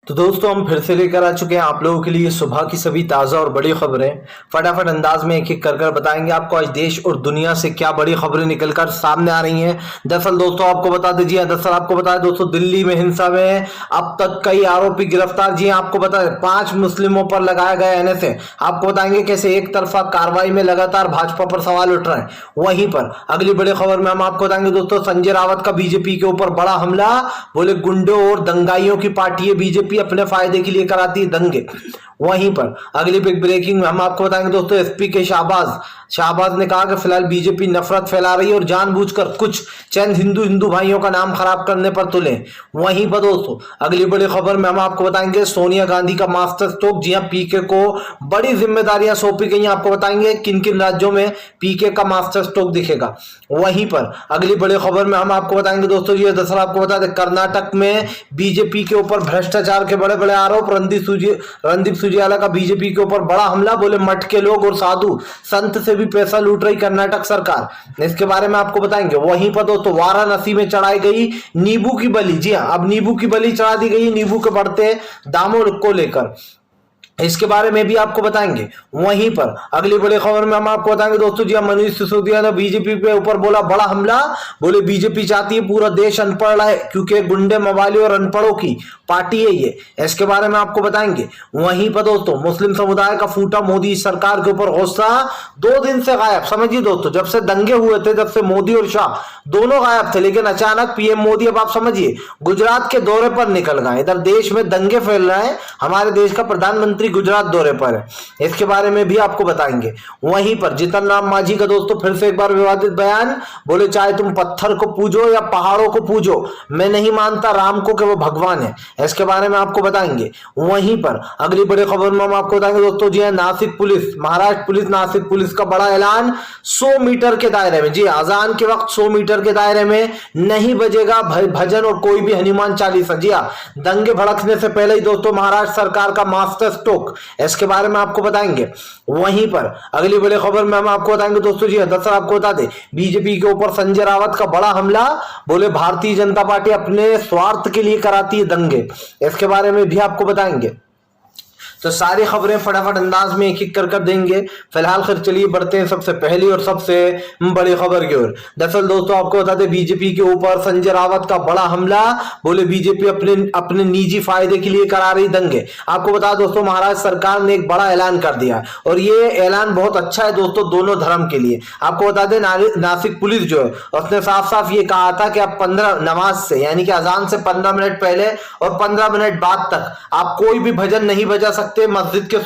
तो दोस्तों हम फिर से लेकर आ चुके हैं आप लोगों के लिए सुबह की सभी ताज़ा और बड़ी खबरें। फटाफट अंदाज में एक एक कर बताएंगे आपको आज देश और दुनिया से क्या बड़ी खबरें निकलकर सामने आ रही हैं। दरअसल दोस्तों आपको बता दीजिए, दरअसल आपको बताया दोस्तों, दिल्ली में हिंसा में अब तक कई आरोपी गिरफ्तार। जी आपको बता दें 5 मुस्लिमों पर लगाया गया एनएसए। आपको बताएंगे कैसे एक तरफा कार्रवाई में लगातार भाजपा पर सवाल उठ रहे हैं। वहीं पर अगली बड़ी खबर में हम आपको बताएंगे दोस्तों, संजय रावत का बीजेपी के ऊपर बड़ा हमला। बोले गुंडों और दंगाइयों की पार्टी है बीजेपी, अपने फायदे के लिए कराती है दंगे। वहीं पर अगली बिग ब्रेकिंग में हम आपको बताएंगे दोस्तों, एसपी के शाहबाज ने कहा कि फिलहाल बीजेपी नफरत फैला रही है और जानबूझकर कुछ चंद हिंदू भाइयों का नाम खराब करने पर तुले। वहीं पर दोस्तों अगली बड़ी खबर में हम आपको बताएंगे सोनिया गांधी का मास्टर स्ट्रोक। जी हां, पीके को बड़ी जिम्मेदारियां सौंपी गई। आपको बताएंगे किन किन राज्यों में पीके का मास्टर स्ट्रोक दिखेगा। वहीं पर अगली बड़ी खबर में हम आपको बताएंगे दोस्तों, ये दरअसल आपको बता दें कर्नाटक में बीजेपी के ऊपर भ्रष्टाचार के बड़े बड़े आरोप। रणदीप सुरजेवाला का बीजेपी के ऊपर बड़ा हमला। बोले मठ के लोग और साधु संत से भी पैसा लूट रही कर्नाटक सरकार। इसके बारे में आपको बताएंगे। वहीं पर दोस्तों वाराणसी में चढ़ाई गई नींबू की बलि। जी हां, अब नींबू की बलि चढ़ा दी गई नींबू के बढ़ते दामों को लेकर। इसके बारे में भी आपको बताएंगे। वहीं पर अगली बड़ी खबर में हम आपको बताएंगे दोस्तों, जी मनीष सिसोदिया ने बीजेपी पे ऊपर बोला बड़ा हमला। बोले बीजेपी चाहती है पूरा देश अनपढ़ है क्योंकि गुंडे मवाली और अनपढ़ों की पार्टी है ये। इसके बारे में आपको बताएंगे। वहीं पर दोस्तों मुस्लिम समुदाय का फूटा मोदी सरकार के ऊपर गुस्सा। 2 दिन से गायब। समझिए दोस्तों, जब से दंगे हुए थे जब से मोदी और शाह दोनों गायब थे, लेकिन अचानक पीएम मोदी अब आप समझिए गुजरात के दौरे पर निकल गए। इधर देश में दंगे फैल रहे हैं, हमारे देश का प्रधानमंत्री गुजरात दौरे पर है। इसके बारे में भी आपको बताएंगे। वहीं पर जीतन राम मांझी का दोस्तों फिर से एक बार विवादित बयान। बोले चाहे तुम पत्थर को पूजो या पहाड़ों को पूजो, मैं नहीं मानता राम को कि वो भगवान है। इसके बारे में आपको बताएंगे। वहीं पर अगली बड़ी खबर में हम आपको बताएंगे दोस्तों, जी Nashik police, Maharashtra police, Nashik police का बड़ा ऐलान। 100 मीटर के दायरे में, जी अजान के वक्त 100 मीटर के दायरे में नहीं बजेगा भजन और कोई भी हनुमान चालीसा। जी हाँ, दंगे भड़कने से पहले ही दोस्तों महाराष्ट्र सरकार का मास्टर स्ट्रोक। इसके बारे में आपको बताएंगे। वहीं पर अगली बड़ी खबर में हम आपको बताएंगे दोस्तों, जी दरअसल आपको बता दें बीजेपी के ऊपर संजय रावत का बड़ा हमला। बोले भारतीय जनता पार्टी अपने स्वार्थ के लिए कराती है दंगे। इसके बारे में भी आपको बताएंगे। तो सारी खबरें फटाफट अंदाज में एक एक कर देंगे। फिलहाल खैर चलिए बढ़ते हैं सबसे पहली और सबसे बड़ी खबर की ओर। दरअसल दोस्तों आपको बता दें बीजेपी के ऊपर संजय रावत का बड़ा हमला। बोले बीजेपी अपने निजी फायदे के लिए करा रही दंगे। आपको बता दोस्तों महाराष्ट्र सरकार ने एक बड़ा ऐलान कर दिया और ये ऐलान बहुत अच्छा है दोस्तों दोनों धर्म के लिए। आपको बता दें नासिक पुलिस जो है उसने साफ साफ ये कहा था कि आप 15 नमाज से यानी कि अजान से 15 मिनट पहले और 15 मिनट बाद तक आप कोई भी भजन नहीं बजा सकते मस्जिद के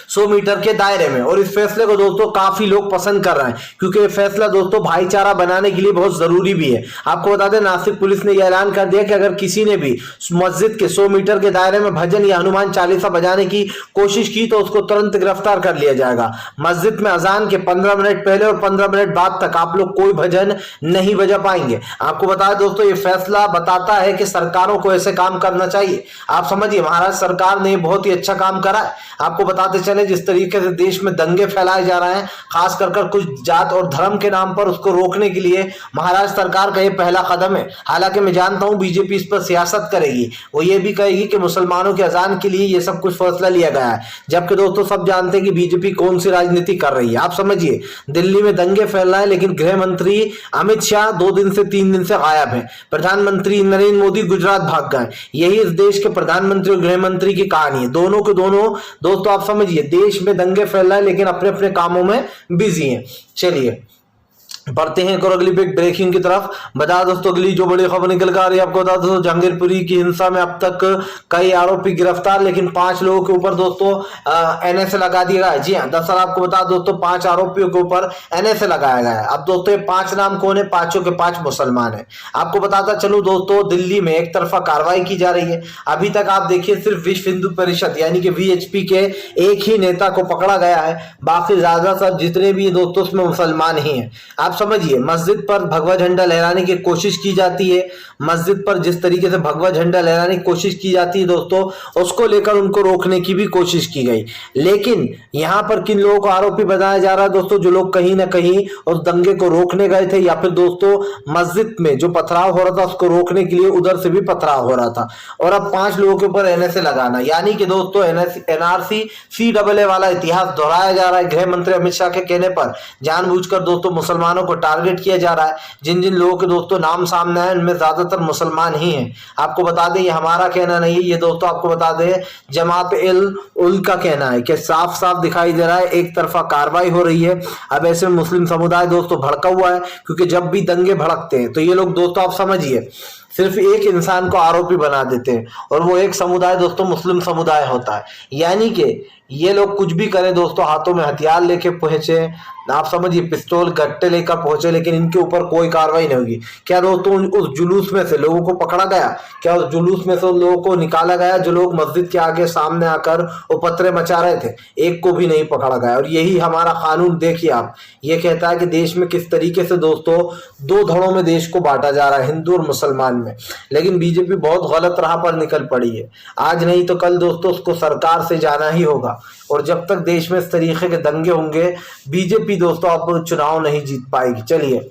100 मीटर के दायरे में। और इस फैसले को दोस्तों काफी लोग पसंद कर रहे हैं क्योंकि ये फैसला दोस्तों भाईचारा बनाने के लिए बहुत जरूरी भी है। आपको बता दें नासिक पुलिस ने यह ऐलान कर दिया कि अगर किसी ने भी मस्जिद के 100 मीटर के दायरे में भजन या हनुमान चालीसा बजाने की कोशिश की तो उसको तुरंत गिरफ्तार कर लिया जाएगा। मस्जिद में अजान के 15 मिनट पहले और 15 मिनट बाद तक आप लोग कोई भजन नहीं बजा पाएंगे। आपको बताया दोस्तों ये फैसला बताता है कि सरकारों को ऐसे काम करना चाहिए। आप समझिए महाराष्ट्र सरकार ने बहुत ही अच्छा काम करा है। आपको बताते चले जिस तरीके से देश में दंगे फैलाए जा रहे हैं खास कर कुछ जात और धर्म के नाम पर, उसको रोकने के लिए महाराष्ट्र सरकार का ये पहला कदम है। हालांकि मैं जानता हूं बीजेपी इस पर सियासत करेगी, वो ये भी कहेगी कि मुसलमानों के अजान के लिए ये सब कुछ फैसला लिया गया है, जबकि दोस्तों सब जानते हैं कि बीजेपी कौन सी राजनीति कर रही है। आप समझिए दिल्ली में दंगे फैल रहे हैं लेकिन गृह मंत्री अमित शाह 2 दिन से 3 दिन से गायब है। प्रधानमंत्री नरेंद्र मोदी गुजरात भाग गए। यही इस देश के प्रधानमंत्री और गृह मंत्री की कहानी है। दोनों के दोनों दोस्तों आप समझिए देश में दंगे फैल रहे हैं लेकिन अपने अपने कामों में बिजी हैं। चलिए बढ़ते हैं और अगली बिग ब्रेकिंग की तरफ। बता दोस्तों अगली जो बड़ी खबर निकल कर आ रही है आपको बता दोस्तों, जहांगीरपुरी की हिंसा में अब तक कई आरोपी गिरफ्तार लेकिन 5 लोगों के ऊपर दोस्तों एनएसए लगा दिया गया है। जी हाँ, दरअसल आपको बता दोस्तों 5 आरोपियों के ऊपर एनएसए लगाया गया है। अब दोस्तों 5 नाम कौन है? 5 के 5 मुसलमान है। आपको बताता चलूं दोस्तों दिल्ली में एक तरफा कार्रवाई की जा रही है। अभी तक आप देखिए सिर्फ विश्व हिंदू परिषद यानी कि वीएचपी के एक ही नेता को पकड़ा गया है, बाकी ज्यादातर जितने भी दोस्तों उसमें मुसलमान ही है। आप आप समझिए, मस्जिद पर भगवा झंडा लहराने की कोशिश की जाती है, मस्जिद पर जिस तरीके से भगवा झंडा लहराने की कोशिश की जाती है दोस्तों, उसको लेकर उनको रोकने की भी कोशिश की गई। लेकिन यहां पर किन लोगों को आरोपी बनाया जा रहा है दोस्तों? जो लोग कहीं ना कहीं उस दंगे को रोकने गए थे, या फिर दोस्तों मस्जिद में जो पथराव हो रहा था उसको रोकने के लिए उधर से भी पथराव हो रहा था। और अब 5 लोगों के ऊपर एनएसए लगाना, यानी कि दोस्तों एनआरसी सीएए वाला इतिहास दोहराया जा रहा है। गृह मंत्री अमित शाह के कहने पर जानबूझकर दोस्तों मुसलमानों को टारगेट किया जा रहा है। जिन जिन लोगों के दोस्तों नाम सामने आए उनमें ज्यादातर मुसलमान ही हैं। आपको बता दें, ये हमारा कहना नहीं है, ये दोस्तों आपको बता दें जमात उल का कहना है कि साफ साफ दिखाई दे रहा है एक तरफा कार्रवाई हो रही है। अब ऐसे में मुस्लिम समुदाय दोस्तों भड़का हुआ है, क्योंकि जब भी दंगे भड़कते हैं तो ये लोग दोस्तों आप समझिए सिर्फ एक इंसान को आरोपी बना देते हैं, और वो एक समुदाय दोस्तों मुस्लिम समुदाय होता है। यानी कि ये लोग कुछ भी करें दोस्तों, हाथों में हथियार लेके पहुंचे, आप समझिए पिस्तौल गट्टे लेकर पहुंचे, लेकिन इनके ऊपर कोई कार्रवाई नहीं होगी। क्या दोस्तों उस जुलूस में से लोगों को पकड़ा गया? क्या उस जुलूस में से उन लोगों को निकाला गया जो लोग मस्जिद के आगे सामने आकर उपद्रव मचा रहे थे? एक को भी नहीं पकड़ा गया। और यही हमारा कानून देखिए आप, ये कहता है कि देश में किस तरीके से दोस्तों 2 धड़ों में देश को बांटा जा रहा है, हिंदू और मुसलमान में। लेकिन बीजेपी बहुत गलत राह पर निकल पड़ी है। आज नहीं तो कल दोस्तों उसको सरकार से जाना ही होगा, और जब तक देश में इस तरीके के दंगे होंगे बीजेपी दोस्तों अब चुनाव नहीं जीत पाएगी। चलिए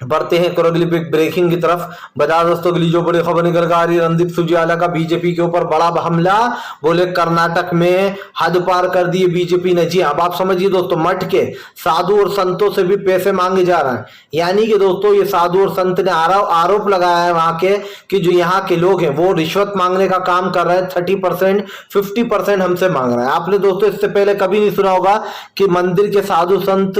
बढ़ते हैं अगली ब्रेकिंग की तरफ। बता दोस्तों अगली जो बड़ी खबर निकल कर आ रही है, रणदीप सुरजेवाला का बीजेपी के ऊपर बड़ा हमला। बोले कर्नाटक में हद पार कर दिए बीजेपी ने। जी अब आप समझिए दोस्तों, मठ के साधु और संतों से भी पैसे मांगे जा रहे हैं। यानी कि दोस्तों ये साधु और संत ने आरोप लगाया है वहां के कि जो यहाँ के लोग हैं वो रिश्वत मांगने का काम कर रहे हैं। 30% 50% हमसे मांग रहे हैं। आपने दोस्तों इससे पहले कभी नहीं सुना होगा कि मंदिर के साधु संत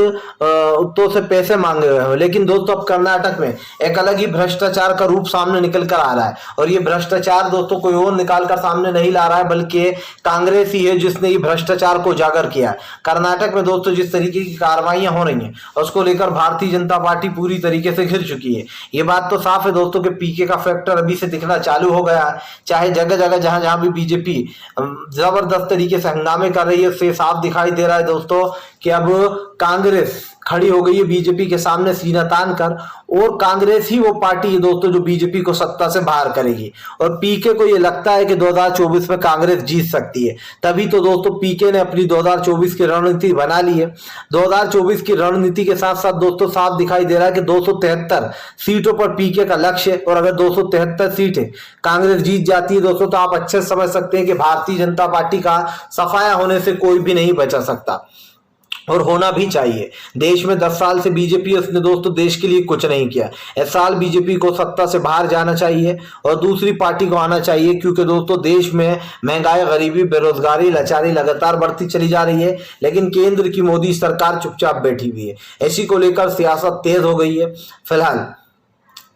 तो से पैसे मांगे हुए हैं। लेकिन दोस्तों अब कर्नाटक में एक अलग ही भ्रष्टाचार का रूप सामने निकल कर आ रहा है, और ये भ्रष्टाचार दोस्तों कोई और निकाल कर सामने नहीं ला रहा है, बल्कि कांग्रेस ही है जिसने ये भ्रष्टाचार को उजागर किया। कर्नाटक में दोस्तों जिस तरीके की कार्रवाइयां हो रही हैं उसको लेकर भारतीय जनता पार्टी पूरी तरीके से घिर चुकी है। ये बात तो साफ है दोस्तों कि पीके का फैक्टर अभी से दिखना चालू हो गया है। चाहे जगह जगह जहां जहां भी बीजेपी जबरदस्त तरीके से हंगामे कर रही है, उससे साफ दिखाई दे रहा है दोस्तों कि अब कांग्रेस खड़ी हो गई है बीजेपी के सामने सीना तान कर, और कांग्रेस ही वो पार्टी है दोस्तों जो बीजेपी को सत्ता से बाहर करेगी। और पीके को ये लगता है कि 2024 में कांग्रेस जीत सकती है, तभी तो दोस्तों पीके ने अपनी 2024 की रणनीति बना ली है। 2024 की रणनीति के साथ साथ दोस्तों साफ दिखाई दे रहा है कि 273 सीटों पर पीके का लक्ष्य है, और अगर 273 सीटें कांग्रेस जीत जाती है दोस्तों तो आप अच्छे से समझ सकते हैं कि भारतीय जनता पार्टी का सफाया होने से कोई भी नहीं बचा सकता, और होना भी चाहिए। देश में 10 साल से बीजेपी उसने दोस्तों देश के लिए कुछ नहीं किया। इस साल बीजेपी को सत्ता से बाहर जाना चाहिए और दूसरी पार्टी को आना चाहिए, क्योंकि दोस्तों देश में महंगाई, गरीबी, बेरोजगारी, लाचारी लगातार बढ़ती चली जा रही है, लेकिन केंद्र की मोदी सरकार चुपचाप बैठी हुई है। इसी को लेकर सियासत तेज हो गई है। फिलहाल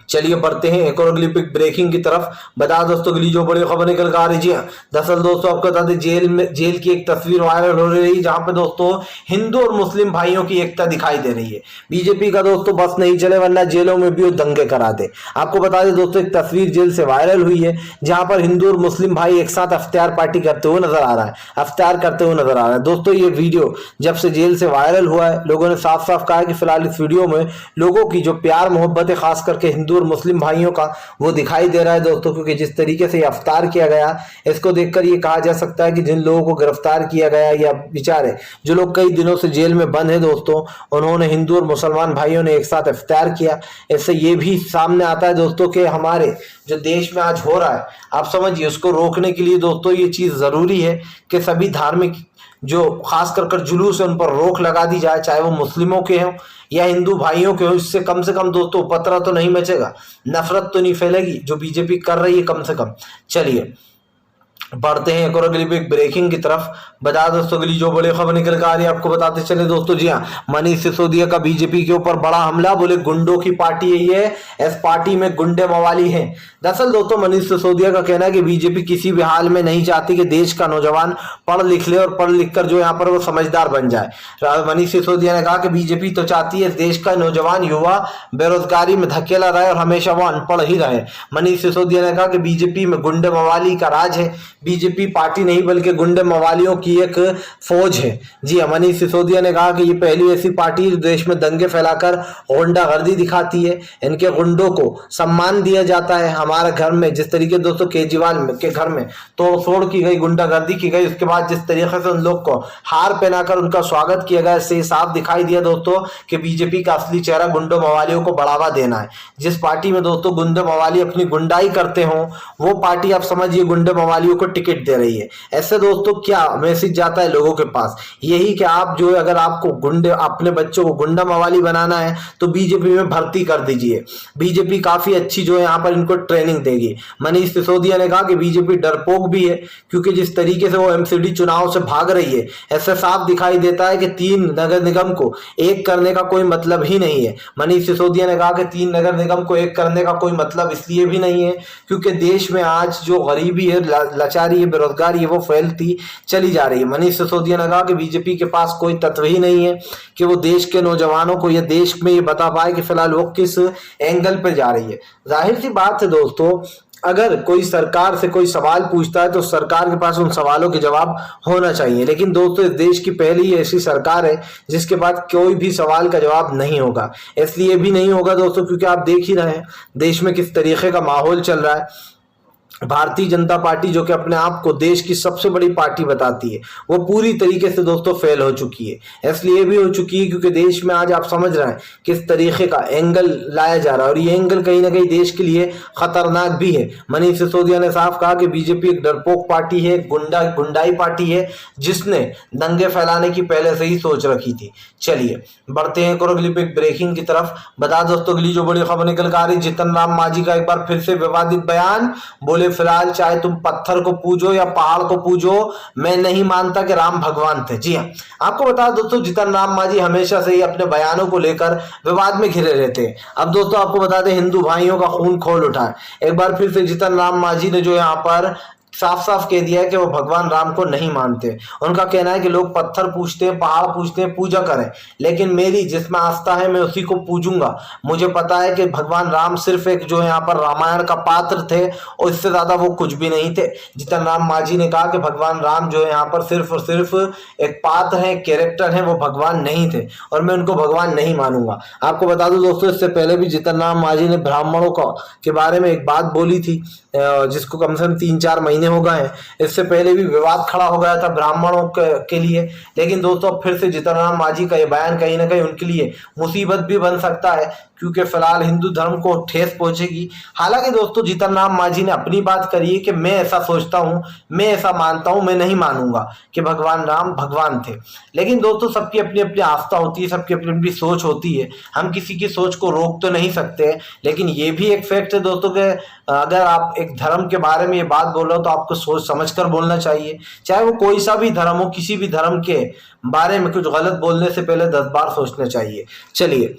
चलिए बढ़ते हैं एक और अगली ब्रेकिंग की तरफ। बता दोस्तों अगली जो बड़ी खबर निकल कर आ रही है, दरअसल दोस्तों आपको बता दें जेल की एक तस्वीर वायरल हो रही है, जहां पे दोस्तों हिंदू और मुस्लिम भाइयों की एकता दिखाई दे रही है। बीजेपी का दोस्तों बस नहीं चले, वरना जेलों में भी वो दंगे करा दे। आपको बता दें दोस्तों एक तस्वीर जेल से वायरल हुई है, जहां पर हिंदू और मुस्लिम भाई एक साथ अफ्तार पार्टी करते हुए नजर आ रहा है, अफ्तार करते हुए नजर आ रहा है। दोस्तों ये वीडियो जब से जेल से वायरल हुआ है, लोगों ने साफ साफ कहा है कि फिलहाल इस वीडियो में लोगों की जो प्यार मोहब्बत है, खास करके हिंदू और मुस्लिम भाइयों का, वो दिखाई दे रहा है दोस्तों। क्योंकि जिस तरीके से अफ्तार किया गया, इसको देखकर ये कहा जा सकता है कि जिन लोगों को गिरफ्तार किया गया या बेचारे जो लोग कई दिनों से जेल में बंद है दोस्तों, उन्होंने हिंदू और मुसलमान भाइयों ने एक साथ इफ्तार किया। इससे ये भी सामने आता है दोस्तों कि हमारे जो देश में आज हो रहा है, आप समझिए उसको रोकने के लिए दोस्तों ये चीज जरूरी है कि सभी धार्मिक जो खास कर जुलूस है उन पर रोक लगा दी जाए, चाहे वो मुस्लिमों के हों या हिंदू भाइयों के हों। इससे कम से कम दोस्तों उपद्रव तो नहीं मचेगा, नफरत तो नहीं फैलेगी जो बीजेपी कर रही है कम से कम। चलिए बढ़ते हैं एक और अगली ब्रेकिंग की तरफ। बता दोस्तों अगली जो बड़ी खबर निकल कर आ रही है, आपको बताते चले दोस्तों। जी हाँ, मनीष सिसोदिया का बीजेपी के ऊपर बड़ा हमला। बोले गुंडों की पार्टी है ये, इस पार्टी में गुंडे मवाली हैं। दरअसल दोस्तों मनीष सिसोदिया का कहना है कि बीजेपी किसी भी हाल में नहीं चाहती कि देश का नौजवान पढ़ लिख ले और पढ़ लिख कर जो यहाँ पर वो समझदार बन जाए। मनीष सिसोदिया ने कहा कि बीजेपी तो चाहती है देश का नौजवान युवा बेरोजगारी में धकेला रहे और हमेशा वो अनपढ़ ही रहे। मनीष सिसोदिया ने कहा कि बीजेपी में गुंडे मवाली का राज है, बीजेपी पार्टी नहीं बल्कि गुंडे मवालियों की एक फौज है। जी हाँ, मनीष सिसोदिया ने कहा कि ये पहली ऐसी पार्टी है जो देश में दंगे फैलाकर गुंडागर्दी दिखाती है। इनके गुंडों को सम्मान दिया जाता है। हमारे घर में जिस तरीके दोस्तों केजरीवाल के घर में तोड़ फोड़ की गई, गुंडागर्दी की गई, उसके बाद जिस तरीके से उन लोग को हार पहनाकर उनका स्वागत किया गया, इससे साफ दिखाई दिया दोस्तों कि बीजेपी का असली चेहरा गुंडों मवालियों को बढ़ावा देना है। जिस पार्टी में दोस्तों गुंडे मवाली अपनी गुंडाई करते हो, वो पार्टी आप समझिए गुंडे मवालियों को टिकट दे रही है। ऐसे दोस्तों क्या मैसेज जाता है लोगों के पास? यही कि आप जो अगर आपको गुंडे अपने बच्चों को गुंडा मवाली बनाना है तो बीजेपी में भर्ती कर दीजिए। बीजेपी काफी अच्छी जो है यहाँ पर इनको ट्रेनिंग देगी। मनीष सिसोदिया ने कहा कि बीजेपी डरपोक भी है, क्योंकि जिस तरीके से वो एमसीडी चुनाव से भाग रही है, ऐसे साफ दिखाई देता है कि 3 नगर निगम को एक करने का कोई मतलब ही नहीं है। मनीष सिसोदिया ने कहा कि 3 नगर निगम को एक करने का कोई मतलब इसलिए भी नहीं है क्योंकि देश में आज जो गरीबी है, लाचारी है, बेरोजगारी है, वो फैलती चली जा रही है। मनीष सिसोदिया ने कहा कि बीजेपी के पास कोई तत्व ही नहीं है कि वो देश के नौजवानों को या देश में ये बता पाए कि फिलहाल वो किस एंगल पे जा रही है। जाहिर सी बात है दोस्तों, अगर कोई सरकार से कोई सवाल पूछता है तो सरकार के पास उन सवालों के जवाब होना चाहिए। लेकिन दोस्तों इस देश की पहली ऐसी सरकार है जिसके पास कोई भी सवाल का जवाब नहीं होगा। इसलिए भी नहीं होगा दोस्तों क्योंकि आप देख ही रहे हैं देश में किस तरीके का माहौल चल रहा है। भारतीय जनता पार्टी जो कि अपने आप को देश की सबसे बड़ी पार्टी बताती है, वो पूरी तरीके से दोस्तों फेल हो चुकी है। इसलिए भी हो चुकी है क्योंकि देश में आज आप समझ रहे हैं किस तरीके का एंगल लाया जा रहा है और ये एंगल कहीं ना कहीं देश के लिए खतरनाक भी है। मनीष सिसोदिया ने साफ कहा कि बीजेपी एक डरपोक पार्टी है, गुंडाई पार्टी है, जिसने दंगे फैलाने की पहले से ही सोच रखी थी। चलिए बढ़ते हैं अगली ब्रेकिंग की तरफ। बता दोस्तों अगली जो बड़ी खबर निकल कर आ रही, जीतन राम मांझी का एक बार फिर से विवादित बयान। बोले फिलहाल चाहे तुम पत्थर को पूजो या पहाड़ को पूजो, मैं नहीं मानता कि राम भगवान थे। जी हाँ, आपको बता दोस्तों जीतन राम मांझी हमेशा से ही अपने बयानों को लेकर विवाद में घिरे रहते हैं। अब दोस्तों आपको बता दें हिंदू भाइयों का खून खोल उठा है। एक बार फिर से जीतन राम मांझी ने जो यहाँ पर साफ साफ कह दिया है कि वो भगवान राम को नहीं मानते। उनका कहना है कि लोग पत्थर पूजते हैं, पहाड़ पूजते हैं, पूजा करें, लेकिन मेरी जिसमें आस्था है मैं उसी को पूजूंगा। मुझे पता है कि भगवान राम सिर्फ एक जो यहाँ पर रामायण का पात्र थे और इससे ज्यादा वो कुछ भी नहीं थे। जीतन राम मांझी ने कहा कि भगवान राम जो है यहाँ पर सिर्फ और सिर्फ एक पात्र है, कैरेक्टर है, वो भगवान नहीं थे और मैं उनको भगवान नहीं मानूंगा। आपको बता दूं दोस्तों इससे पहले भी जीतन राम मांझी ने ब्राह्मणों के बारे में एक बात बोली थी जिसको कम से कम 3-4 महीने हो गए हैं। इससे पहले भी विवाद खड़ा हो गया था ब्राह्मणों के लिए। लेकिन दोस्तों फिर से जीतन राम मांझी का ये बयान कहीं ना कहीं उनके लिए मुसीबत भी बन सकता है क्योंकि फिलहाल हिंदू धर्म को ठेस पहुंचेगी। हालांकि दोस्तों जीतन राम मांझी ने अपनी बात करी है कि मैं ऐसा सोचता हूं, मैं ऐसा मानता हूं, मैं नहीं मानूंगा कि भगवान राम भगवान थे। लेकिन दोस्तों सबकी अपनी अपनी आस्था होती है, सबकी अपनी अपनी सोच होती है, हम किसी की सोच को रोक तो नहीं सकते। लेकिन ये भी एक फैक्ट है दोस्तों कि अगर आप एक धर्म के बारे में ये बात बोल रहे हो तो आपको सोच समझ कर बोलना चाहिए, चाहे वो कोई सा भी धर्म हो। किसी भी धर्म के बारे में कुछ गलत बोलने से पहले 10 बार सोचना चाहिए। चलिए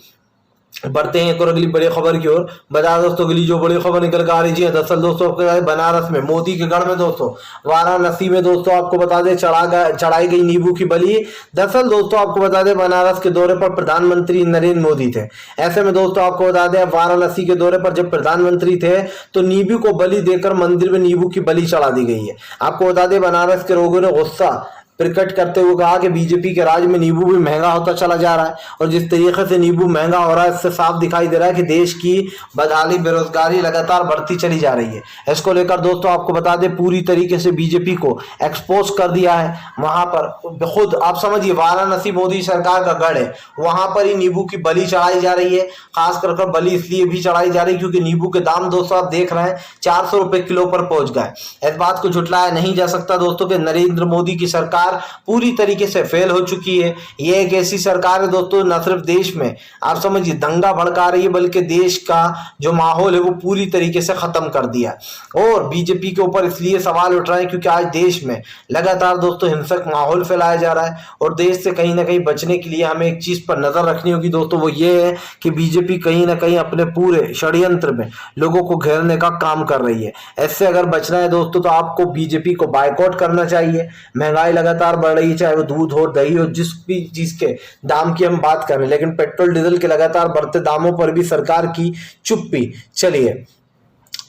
बढ़ते हैं एक और अगली बड़ी खबर की ओर। बता दोस्तों अगली जो बड़ी खबर निकल कर आ रही है, दरअसल दोस्तों बनारस में मोदी के गढ़ में दोस्तों वाराणसी में दोस्तों आपको बता दें चढ़ाई गई नींबू की बलि। दरअसल दोस्तों आपको बता दें बनारस के दौरे पर प्रधानमंत्री नरेंद्र मोदी थे। ऐसे में दोस्तों आपको बता दें वाराणसी के दौरे पर जब प्रधानमंत्री थे तो नींबू को बलि देकर मंदिर में नींबू की बलि चढ़ा दी गई है। आपको बता दें बनारस के लोगों ने गुस्सा प्रकट करते हुए कहा कि बीजेपी के राज में नींबू भी महंगा होता चला जा रहा है और जिस तरीके से नींबू महंगा हो रहा है इससे साफ दिखाई दे रहा है कि देश की बदहाली बेरोजगारी लगातार बढ़ती चली जा रही है। इसको लेकर दोस्तों आपको बता दें पूरी तरीके से बीजेपी को एक्सपोज कर दिया है। वहां पर खुद आप समझिए वाराणसी मोदी सरकार का गढ़ है, वहां पर ही नींबू की बलि चढ़ाई जा रही है। खास कर बलि इसलिए भी चढ़ाई जा रही है क्योंकि नींबू के दाम दोस्तों आप देख रहे हैं 400 रुपए किलो पर पहुंच गए। इस बात को झुटलाया नहीं जा सकता दोस्तों कि नरेंद्र मोदी की सरकार पूरी तरीके से फेल हो चुकी है। ये एक ऐसी सरकार है दोस्तों न सिर्फ देश में आप समझिए दंगा भड़का रही है बल्कि देश का जो माहौल है वो पूरी तरीके से खत्म कर दिया। और बीजेपी के ऊपर इसलिए सवाल उठ रहे हैं क्योंकि आज देश में लगातार दोस्तों हिंसक माहौल फैलाया जा रहा है और देश से कहीं ना कहीं बचने के लिए हमें एक चीज पर नजर रखनी होगी दोस्तों, वो ये है कि बीजेपी कहीं ना कहीं अपने पूरे षड्यंत्र में लोगों को घेरने का काम कर रही है। ऐसे अगर बचना है दोस्तों तो आपको बीजेपी को बायकॉट करना चाहिए। महंगाई लगातार बढ़ रही है, चाहे वो दूध हो, दही हो, जिस भी चीज के दाम की हम बात करें, लेकिन पेट्रोल डीजल के लगातार बढ़ते दामों पर भी सरकार की चुप्पी। चलिए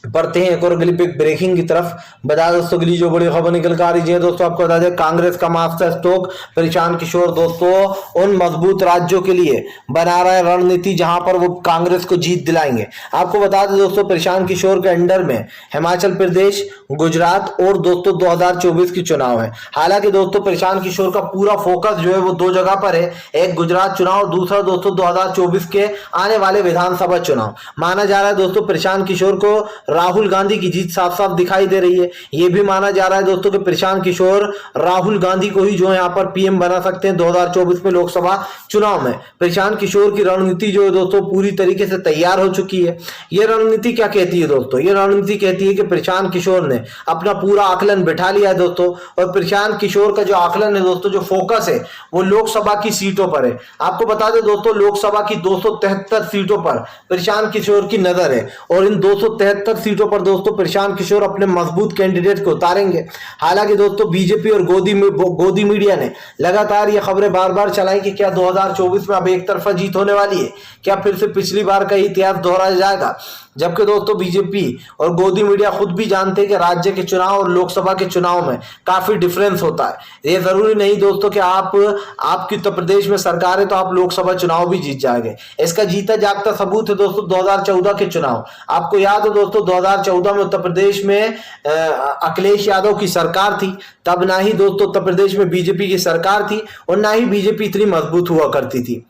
बढ़ते हैं एक और अगली ब्रेकिंग की तरफ। बता दोस्तों अगली जो बड़ी खबर निकल कर आ रही है दोस्तों, आपको बता दें कांग्रेस का मास्टर स्ट्रोक प्रशांत किशोर दोस्तों उन मजबूत राज्यों के लिए बना रहा है रणनीति जहां पर वो कांग्रेस को जीत दिलाएंगे। आपको बता दें दोस्तों प्रशांत किशोर के अंडर में हिमाचल प्रदेश, गुजरात और दोस्तों 2024 की चुनाव है। हालांकि दोस्तों प्रशांत किशोर का पूरा फोकस जो है वो दो जगह पर है, एक गुजरात चुनाव और दूसरा दोस्तों 2024 के आने वाले विधानसभा चुनाव। माना जा रहा है दोस्तों प्रशांत किशोर को राहुल गांधी की जीत साफ साफ दिखाई दे रही है। यह भी माना जा रहा है दोस्तों कि प्रशांत किशोर राहुल गांधी को ही जो है यहाँ पर पीएम बना सकते हैं 2024 में लोकसभा चुनाव में। प्रशांत किशोर की रणनीति जो है दोस्तों पूरी तरीके से तैयार हो चुकी है। यह रणनीति क्या कहती है दोस्तों? यह रणनीति कहती है कि प्रशांत किशोर ने अपना पूरा आकलन बिठा लिया है दोस्तों, और प्रशांत किशोर का जो आकलन है दोस्तों, जो फोकस है वो लोकसभा की सीटों पर है। आपको बता दें दोस्तों लोकसभा की 273 सीटों पर प्रशांत किशोर की नजर है, और इन 273 सीटों पर दोस्तों प्रशांत किशोर अपने मजबूत कैंडिडेट को उतारेंगे। हालांकि दोस्तों बीजेपी और गोदी मीडिया ने लगातार ये खबरें बार बार चलाई कि क्या 2024 में अब एक तरफा जीत होने वाली है, क्या फिर से पिछली बार का इतिहास दोहराया जाएगा। जबकि दोस्तों बीजेपी और गोदी मीडिया खुद भी जानते हैं कि राज्य के चुनाव और लोकसभा के चुनाव में काफी डिफरेंस होता है। ये जरूरी नहीं दोस्तों कि आपकी उत्तर प्रदेश में सरकार है तो आप लोकसभा चुनाव भी जीत जाएंगे। इसका जीता जागता सबूत है दोस्तों 2014 के चुनाव। आपको याद हो दोस्तों 2014 में उत्तर प्रदेश में अखिलेश यादव की सरकार थी, तब ना ही दोस्तों उत्तर प्रदेश में बीजेपी की सरकार थी और ना ही बीजेपी इतनी मजबूत हुआ करती थी।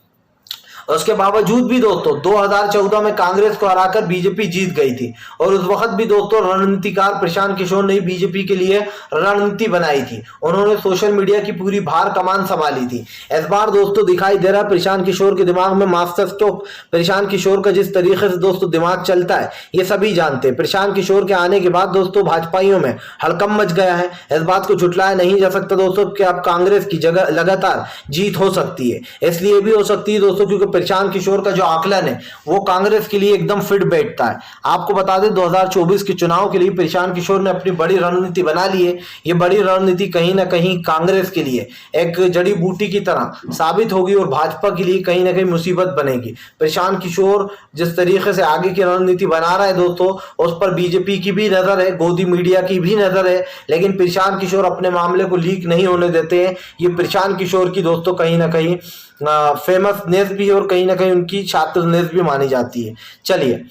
उसके बावजूद भी दोस्तों 2014 में कांग्रेस को हराकर बीजेपी जीत गई थी, और उस वक्त भी दोस्तों रणनीतिकार प्रशांत किशोर ने बीजेपी के लिए रणनीति बनाई थी। उन्होंने सोशल मीडिया की पूरी भार कमान संभाली थी। इस बार दोस्तों दिखाई दे रहा है प्रशांत किशोर के दिमाग में मास्टर स्ट्रोक। प्रशांत किशोर का जिस तरीके से दोस्तों दिमाग चलता है ये सभी जानते हैं। प्रशांत किशोर के आने के बाद दोस्तों भाजपाइयों में हड़कंप मच गया है। इस बात को झुटलाया नहीं जा सकता दोस्तों कि अब कांग्रेस की जगह लगातार जीत हो सकती है। इसलिए भी हो सकती है दोस्तों क्योंकि प्रशांत किशोर का जो आकलन है वो कांग्रेस के लिए एकदम फिट बैठता है। आपको बता दें 2024 के चुनाव के लिए प्रशांत किशोर ने अपनी बड़ी रणनीति बना ली है। ये बड़ी रणनीति कहीं ना कहीं कांग्रेस के लिए एक जड़ी बूटी की तरह साबित होगी और भाजपा के लिए कहीं ना कहीं मुसीबत बनेगी। प्रशांत किशोर जिस तरीके से आगे की रणनीति बना रहा है दोस्तों उस पर बीजेपी की भी नजर है, गोदी मीडिया की भी नजर है, लेकिन प्रशांत किशोर अपने मामले को लीक नहीं होने देते हैं। ये प्रशांत किशोर की दोस्तों कहीं ना कहीं फेमसनेस भी है और कहीं ना कहीं उनकी छात्रनेस भी मानी जाती है। चलिए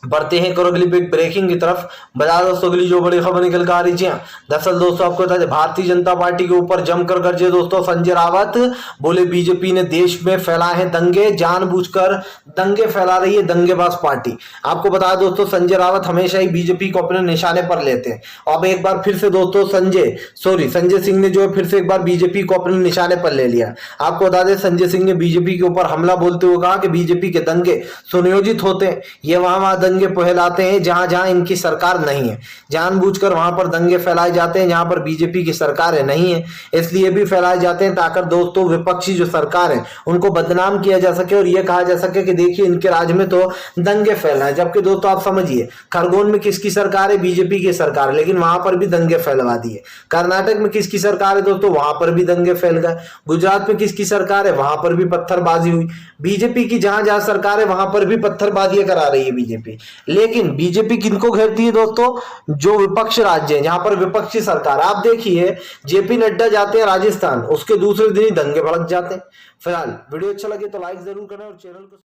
बढ़ते हैं अगली बिग ब्रेकिंग की तरफ। बता दोस्तों अगली जो बड़ी खबर निकल कर आ रही है, दरअसल दोस्तों आपको बता दें भारतीय जनता पार्टी के ऊपर जमकर गरजे दोस्तों संजय रावत। बोले बीजेपी ने देश में फैलाए हैं दंगे, जानबूझकर दंगे फैला रही है दंगेबाज पार्टी। आपको बता दोस्तों संजय रावत हमेशा ही बीजेपी को अपने निशाने पर लेते हैं। अब एक बार फिर से दोस्तों संजय सिंह ने जो है फिर से एक बार बीजेपी को अपने निशाने पर ले लिया। आपको बता दें संजय सिंह ने बीजेपी के ऊपर हमला बोलते हुए कहा कि बीजेपी के दंगे सुनियोजित होते हैं, ये वहां दंगे फैलाते हैं जहां जहां इनकी सरकार नहीं है। जानबूझकर वहां पर दंगे फैलाए जाते हैं जहां पर बीजेपी की सरकार नहीं है, इसलिए भी फैलाए जाते हैं ताकि दोस्तों विपक्षी जो सरकार है उनको बदनाम किया जा सके और यह कहा जा सके कि देखिए इनके राज्य में तो दंगे फैल रहे हैं। जबकि दोस्तों आप समझिए खरगोन में किसकी सरकार है? बीजेपी की सरकार, लेकिन वहां पर भी दंगे फैलवा दिए। कर्नाटक में किसकी सरकार है दोस्तों? वहां पर भी दंगे फैल गए। गुजरात में किसकी सरकार है? वहां पर भी पत्थरबाजी हुई। बीजेपी की जहां जहां सरकार है वहां पर भी पत्थरबाजियां करा रही है बीजेपी। लेकिन बीजेपी किनको घेरती है दोस्तों? जो विपक्ष राज्य है जहां पर विपक्षी सरकार। आप देखिए जेपी नड्डा जाते हैं राजस्थान, उसके दूसरे दिन ही दंगे भड़क जाते हैं। फिलहाल वीडियो अच्छा लगे तो लाइक जरूर करें और चैनल को